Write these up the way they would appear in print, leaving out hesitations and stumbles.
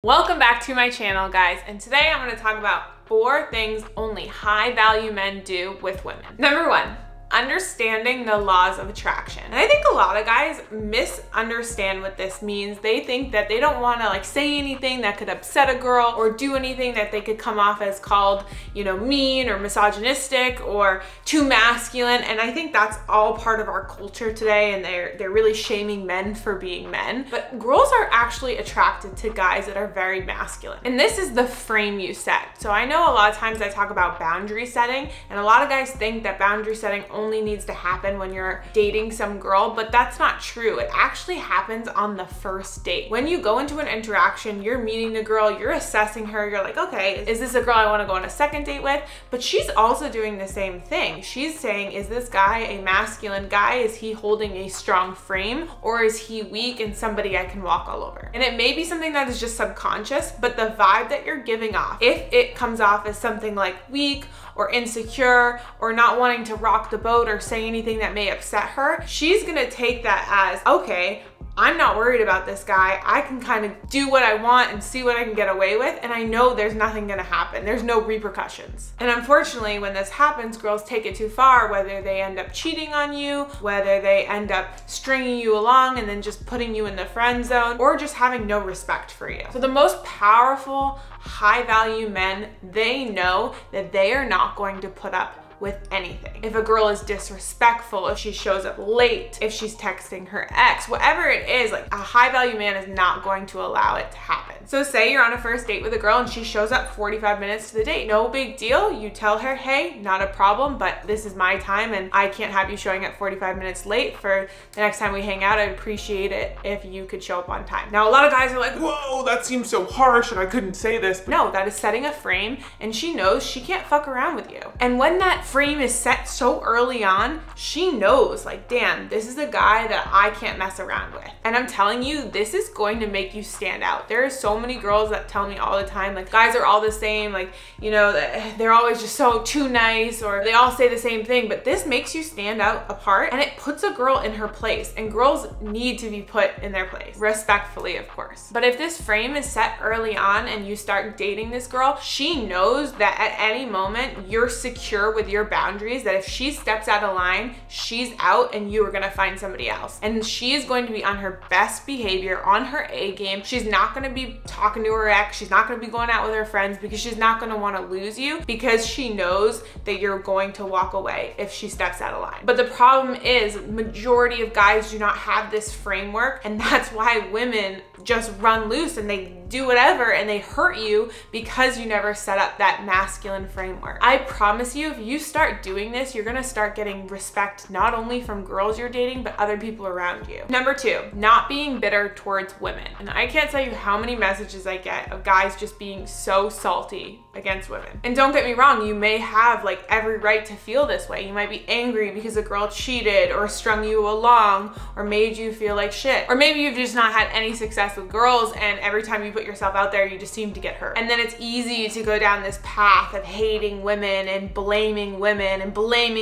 Welcome back to my channel, guys, and today I'm going to talk about 4 things only high value men do with women. Number 1, understanding the laws of attraction. And I think a lot of guys misunderstand what this means. They think that they don't want to say anything that could upset a girl or do anything that they could come off as called, mean or misogynistic or too masculine. And I think that's all part of our culture today, and they're really shaming men for being men. But girls are actually attracted to guys that are very masculine. And this is the frame you set. So I know a lot of times I talk about boundary setting, and a lot of guys think that boundary setting only needs to happen when you're dating some girl, but that's not true. It actually happens on the first date. When you go into an interaction, you're meeting the girl, you're assessing her, you're like, okay, is this a girl I want to go on a second date with? But she's also doing the same thing. She's saying, is this guy a masculine guy? Is he holding a strong frame, or is he weak and somebody I can walk all over? And it may be something that is just subconscious, but the vibe that you're giving off, if it comes off as something like weak or insecure or not wanting to rock the boat or say anything that may upset her, she's gonna take that as, okay, I'm not worried about this guy. I can kind of do what I want and see what I can get away with, and I know there's nothing gonna happen. There's no repercussions. And unfortunately, when this happens, girls take it too far, whether they end up cheating on you, whether they end up stringing you along and then just putting you in the friend zone, or just having no respect for you. So the most powerful, high value men, they know that they are not going to put up with anything. If a girl is disrespectful, if she shows up late, if she's texting her ex, whatever it is, a high value man is not going to allow it to happen. So say you're on a first date with a girl and she shows up 45 minutes to the date. No big deal. You tell her, hey, not a problem, but this is my time and I can't have you showing up 45 minutes late. For the next time we hang out, I'd appreciate it if you could show up on time. Now, a lot of guys are like, whoa, that seems so harsh and I couldn't say this. But no, that is setting a frame, and she knows she can't fuck around with you. And when that frame is set so early on, she knows, damn, this is a guy that I can't mess around with. And I'm telling you, this is going to make you stand out. There are so many girls that tell me all the time, guys are all the same, they're always just so too nice, or they all say the same thing. But this makes you stand out apart, and it puts a girl in her place, and girls need to be put in their place, respectfully, of course. But if this frame is set early on and you start dating this girl, she knows that at any moment you're secure with your boundaries, that if she steps out of line, she's out and you are gonna find somebody else. And she is going to be on her best behavior, on her A game. She's not gonna be talking to her ex, she's not gonna be going out with her friends, because she's not gonna wanna lose you, because she knows that you're going to walk away if she steps out of line. But the problem is, majority of guys do not have this framework, and that's why women just run loose and they do whatever and they hurt you because you never set up that masculine framework. I promise you, if you start doing this, you're gonna start getting respect not only from girls you're dating, but other people around you. Number 2, not being bitter towards women. And I can't tell you how many messages I get of guys just being so salty against women. And don't get me wrong, you may have every right to feel this way. You might be angry because a girl cheated or strung you along or made you feel like shit. Or maybe you've just not had any success with girls, and every time you put yourself out there, you just seem to get hurt. And then it's easy to go down this path of hating women and blaming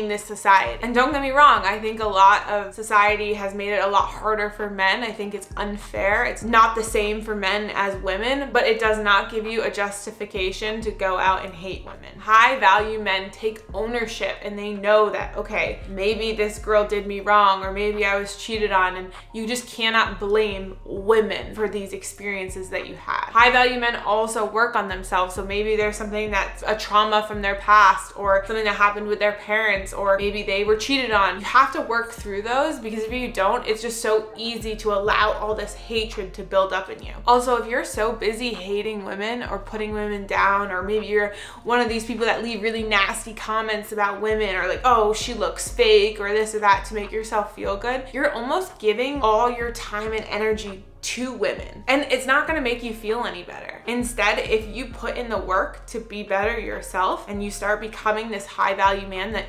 this society. And don't get me wrong, I think a lot of society has made it a lot harder for men. I think it's unfair. It's not the same for men as women, but it does not give you a justification to go out and hate women. High value men take ownership, and they know that, okay, maybe this girl did me wrong, or maybe I was cheated on, and you just cannot blame women for these experiences that you had. High value men also work on themselves. So maybe there's something that's a trauma from their past, or something that happened with their parents, or maybe they were cheated on. You have to work through those, because if you don't, it's just so easy to allow all this hatred to build up in you. Also, if you're so busy hating women or putting women down, or maybe you're one of these people that leave really nasty comments about women, or oh, she looks fake, or this or that, to make yourself feel good, you're almost giving all your time and energy to women, and it's not gonna make you feel any better. Instead, if you put in the work to be better yourself and you start becoming this high value man that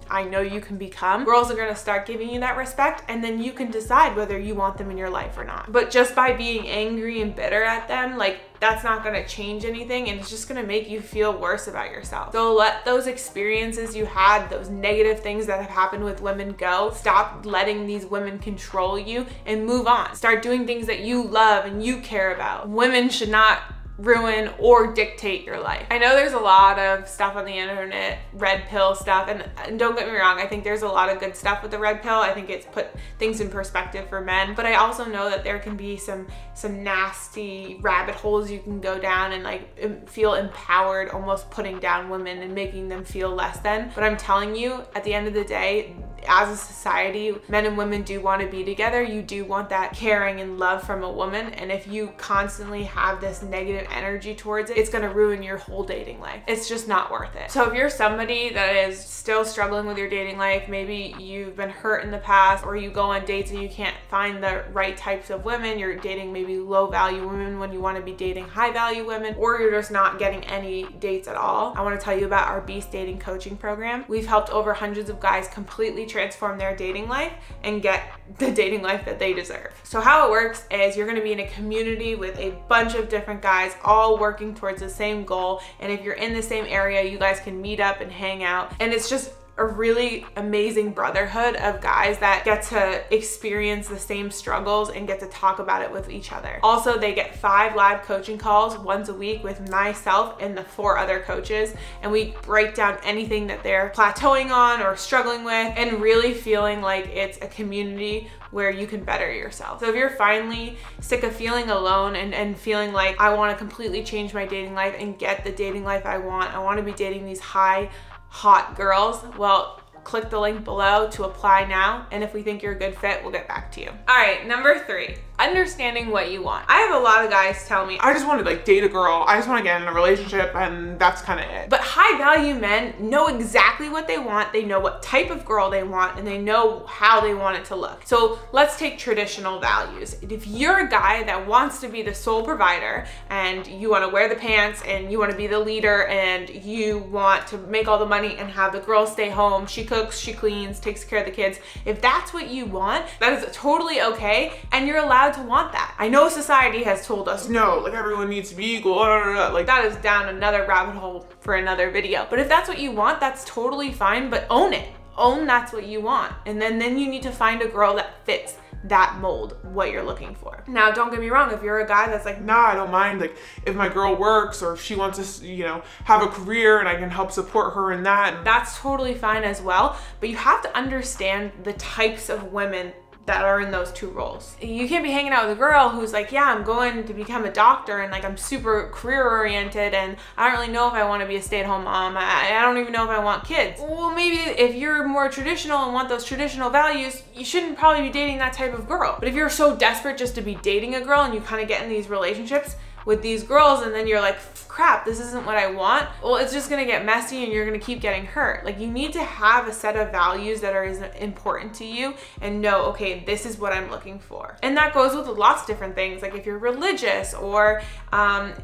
I know you can become, girls are gonna start giving you that respect, and then you can decide whether you want them in your life or not. But just by being angry and bitter at them, that's not gonna change anything, and it's just gonna make you feel worse about yourself. So let those experiences you had, those negative things that have happened with women go. Stop letting these women control you and move on. Start doing things that you love and you care about. Women should not ruin or dictate your life. I know there's a lot of stuff on the internet, red pill stuff, and don't get me wrong, I think there's a lot of good stuff with the red pill. I think it's put things in perspective for men, but I also know that there can be some nasty rabbit holes you can go down and like feel empowered, almost putting down women and making them feel less than. But I'm telling you, at the end of the day, as a society, men and women do want to be together. You do want that caring and love from a woman, and if you constantly have this negative energy towards it, it's going to ruin your whole dating life. It's just not worth it. So if you're somebody that is still struggling with your dating life, maybe you've been hurt in the past, or you go on dates and you can't find the right types of women, you're dating maybe low value women when you want to be dating high value women, or you're just not getting any dates at all, I want to tell you about our Beast Dating Coaching Program. We've helped over hundreds of guys completely transform their dating life and get the dating life that they deserve. So how it works is you're going to be in a community with a bunch of different guys all working towards the same goal, and if you're in the same area, you guys can meet up and hang out, and it's just a really amazing brotherhood of guys that get to experience the same struggles and get to talk about it with each other. Also, they get 5 live coaching calls once a week with myself and the 4 other coaches, and we break down anything that they're plateauing on or struggling with, and really feeling like it's a community where you can better yourself. So if you're finally sick of feeling alone and feeling like I want to completely change my dating life and get the dating life I want to be dating these hot girls, well, click the link below to apply now, and if we think you're a good fit, we'll get back to you. All right, number 3, understanding what you want. I have a lot of guys tell me, I just want to like date a girl, I just want to get in a relationship, and that's kind of it. But high value men know exactly what they want, they know what type of girl they want, and they know how they want it to look. So let's take traditional values. If you're a guy that wants to be the sole provider, and you want to wear the pants, and you want to be the leader, and you want to make all the money and have the girl stay home, she cooks, she cleans, takes care of the kids, if that's what you want, that is totally okay, and you're allowed to want that. I know society has told us, no, like everyone needs to be equal, like that is down another rabbit hole for another video. But if that's what you want, that's totally fine, but own it. Own that's what you want. And then you need to find a girl that fits that mold, what you're looking for. Now, don't get me wrong, if you're a guy that's like, nah, I don't mind, like if my girl works or if she wants to, you know, have a career and I can help support her in that, that's totally fine as well. But you have to understand the types of women that are in those 2 roles. You can't be hanging out with a girl who's like, yeah, I'm going to become a doctor and like I'm super career oriented and I don't really know if I want to be a stay-at-home mom. I don't even know if I want kids. Well, maybe if you're more traditional and want those traditional values, you shouldn't probably be dating that type of girl. But if you're so desperate just to be dating a girl and you kind of get in these relationships with these girls and then you're like, crap, this isn't what I want, well, it's just gonna get messy and you're gonna keep getting hurt. Like, you need to have a set of values that are important to you and know, okay, this is what I'm looking for. And that goes with lots of different things, like if you're religious, or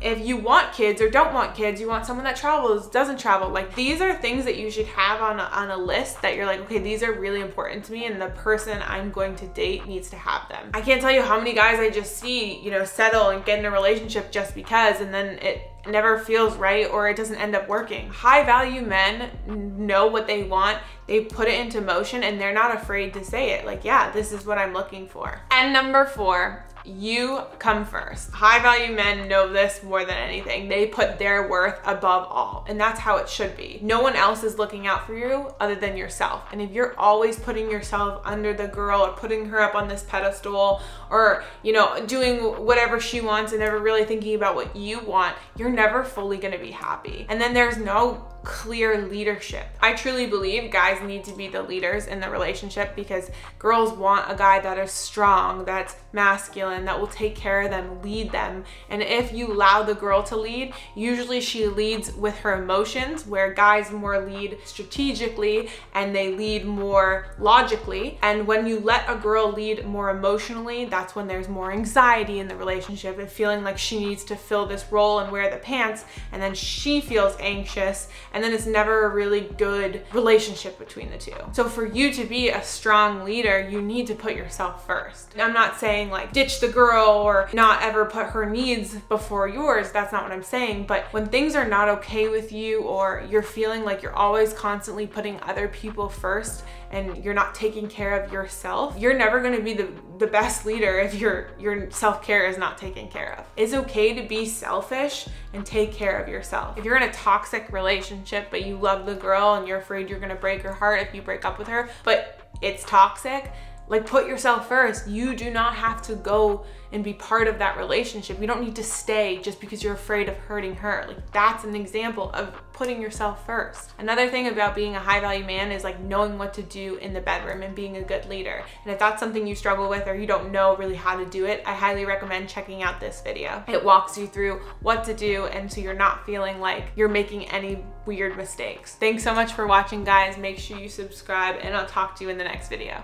if you want kids or don't want kids, you want someone that travels, doesn't travel. Like, these are things that you should have on a list that you're like, okay, these are really important to me and the person I'm going to date needs to have them. I can't tell you how many guys I just see, you know, settle and get in a relationship just because, and then it never feels right or it doesn't end up working. High value men know what they want, they put it into motion, and they're not afraid to say it. Like, yeah, this is what I'm looking for. And number 4, you come first. High value men know this more than anything. They put their worth above all, and that's how it should be. No one else is looking out for you other than yourself. And if you're always putting yourself under the girl or putting her up on this pedestal, or, you know, doing whatever she wants and never really thinking about what you want, you're never fully gonna be happy. And then there's no clear leadership. I truly believe guys need to be the leaders in the relationship, because girls want a guy that is strong, that's masculine, that will take care of them, lead them. And if you allow the girl to lead, usually she leads with her emotions, where guys more lead strategically and they lead more logically. And when you let a girl lead more emotionally, that's when there's more anxiety in the relationship and feeling like she needs to fill this role and wear the pants, and then she feels anxious, and then it's never a really good relationship between the 2. So for you to be a strong leader, you need to put yourself first. I'm not saying like ditch the the girl or not ever put her needs before yours. That's not what I'm saying. But when things are not okay with you, or you're feeling like you're always constantly putting other people first and you're not taking care of yourself, you're never going to be the best leader if your self-care is not taken care of. It's okay to be selfish and take care of yourself. If you're in a toxic relationship but you love the girl and you're afraid you're going to break her heart if you break up with her, but it's toxic, like, put yourself first. You do not have to go and be part of that relationship. You don't need to stay just because you're afraid of hurting her. Like, that's an example of putting yourself first. Another thing about being a high value man is like knowing what to do in the bedroom and being a good leader. And if that's something you struggle with or you don't know really how to do it, I highly recommend checking out this video. It walks you through what to do, and so you're not feeling like you're making any weird mistakes. Thanks so much for watching, guys. Make sure you subscribe, and I'll talk to you in the next video.